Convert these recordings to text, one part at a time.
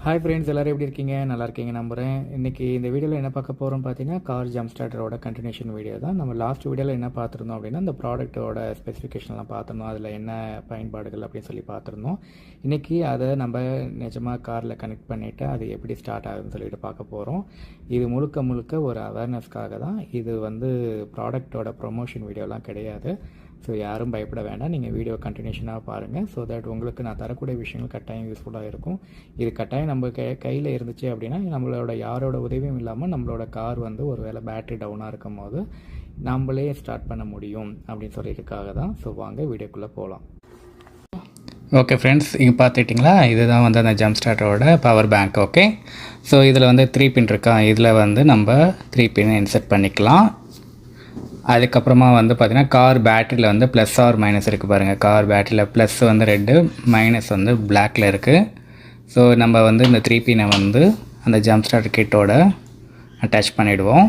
Hi friends, எல்லோரும் எப்படி இருக்கீங்க? நல்லா இருக்கீங்க நம்புகிறேன். இன்றைக்கி இந்த வீடியோவில் என்ன பார்க்க போகிறோம் பார்த்தீங்கன்னா, கார் ஜம்ப் ஸ்டார்டரோட கண்டினியூஷன் வீடியோ தான். நம்ம லாஸ்ட் வீடியோவில் என்ன பார்த்துருந்தோம் அப்படின்னா, அந்த ப்ராடக்ட்டோட ஸ்பெசிஃபிகேஷன்லாம் பார்த்துருந்தோம். அதில் என்ன பயன்பாடுகள் அப்படின்னு சொல்லி பார்த்துருந்தோம். இன்றைக்கி அதை நம்ம நிஜமாக காரில் கனெக்ட் பண்ணிவிட்டு அது எப்படி ஸ்டார்ட் ஆகுதுன்னு சொல்லிட்டு பார்க்க போகிறோம். இது முழுக்க முழுக்க ஒரு அவேர்னஸ்க்காக தான். இது ப்ராடக்ட்டோட ப்ரொமோஷன் வீடியோலாம் கிடையாது. ஸோ யாரும் பயப்பட வேண்டாம். நீங்கள் வீடியோ கண்டினியூஷனாக பாருங்கள். ஸோ தட் உங்களுக்கு நான் தரக்கூடிய விஷயங்கள் கட்டாயம் யூஸ்ஃபுல்லாக இருக்கும். இது கட்டாயம் நம்ம கையில் இருந்துச்சு அப்படின்னா, நம்மளோட யாரோட உதவியும் இல்லாமல் நம்மளோட கார் ஒரு வேளை பேட்டரி டவுனாக இருக்கும் போது நம்மளே ஸ்டார்ட் பண்ண முடியும் அப்படின்னு சொல்லியிருக்காக தான். ஸோ வாங்க வீடியோக்குள்ளே போகலாம். ஓகே ஃப்ரெண்ட்ஸ், இங்கே பார்த்துட்டிங்களா, இதுதான் அந்த ஜம்ப் ஸ்டார்டரோட பவர் பேங்க். ஓகே, ஸோ இதில் 3 பின் இருக்கா. இதில் நம்ம 3 பின் இன்செர்ட் பண்ணிக்கலாம். அதுக்கப்புறமா பார்த்திங்கன்னா கார் பேட்டரியில் ப்ளஸ் ஆர் மைனஸ் இருக்குது பாருங்கள். கார் பேட்டரியில் ப்ளஸ் ரெட்டு, மைனஸ் பிளாக்கில் இருக்குது. ஸோ நம்ம இந்த 3 பின்னை அந்த ஜம்ப் ஸ்டார்டர் கிட்டோட அட்டாச் பண்ணிவிடுவோம்.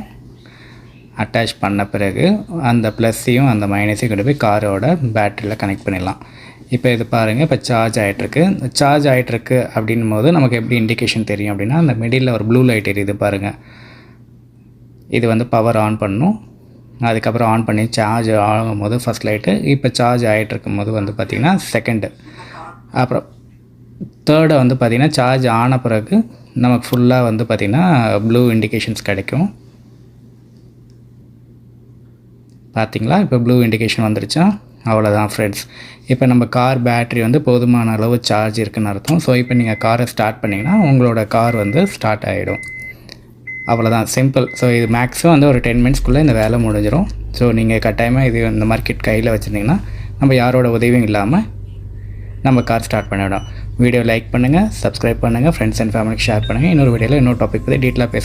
அட்டாச் பண்ண பிறகு அந்த ப்ளஸ்ஸையும் அந்த மைனஸையும் கொண்டு போய் காரோட பேட்டரியில் கனெக்ட் பண்ணிடலாம். இப்போ இது பாருங்கள், இப்போ சார்ஜ் ஆகிட்டுருக்கு. சார்ஜ் ஆகிட்டுருக்கு அப்படின்னும் போது நமக்கு எப்படி இண்டிகேஷன் தெரியும் அப்படின்னா, அந்த மிடில் ஒரு ப்ளூ லைட் எரியுது பாருங்கள். இது பவர் ஆன் பண்ணணும். அதுக்கப்புறம் ஆன் பண்ணி சார்ஜ் ஆகும்போது ஃபஸ்ட் லைட்டு, இப்போ சார்ஜ் ஆகிட்டு இருக்கும்போது பார்த்திங்கன்னா செகண்டு, அப்புறம் தேர்டை பார்த்திங்கன்னா சார்ஜ் ஆன பிறகு நமக்கு ஃபுல்லாக பார்த்திங்கன்னா ப்ளூ இண்டிகேஷன்ஸ் கிடைக்கும். பார்த்திங்களா, இப்போ ப்ளூ இண்டிகேஷன் வந்துருச்சா? அவ்வளோதான் ஃப்ரெண்ட்ஸ். இப்போ நம்ம கார் பேட்ரி போதுமான அளவு சார்ஜ் இருக்குதுன்னு அர்த்தம். ஸோ இப்போ நீங்கள் காரை ஸ்டார்ட் பண்ணிங்கன்னா உங்களோட கார் ஸ்டார்ட் ஆகிடும். அவ்வளோதான், சிம்பிள். ஸோ இது மேக்ஸிமம் ஒரு 10 மினிட்ஸ்க்குள்ளே இந்த வேலை முடிஞ்சிடும். ஸோ நீங்கள் கட்டாயமாக இது இந்த மார்க்கெட் கையில் வச்சுருந்தீங்கன்னா நம்ம யாரோட உதவியும் இல்லாமல் நம்ம கார் ஸ்டார்ட் பண்ணிவிடும். வீடியோ லைக் பண்ணுங்கள், சப்ஸ்கிரைப் பண்ணுங்கள், ஃப்ரெண்ட்ஸ் அண்ட் ஃபேமிலிக்கு ஷேர் பண்ணுங்கள். இன்னொரு வீடியோவில் இன்னொரு டாபிக் பற்றி டீட்டெயிலாக பேசலாம்.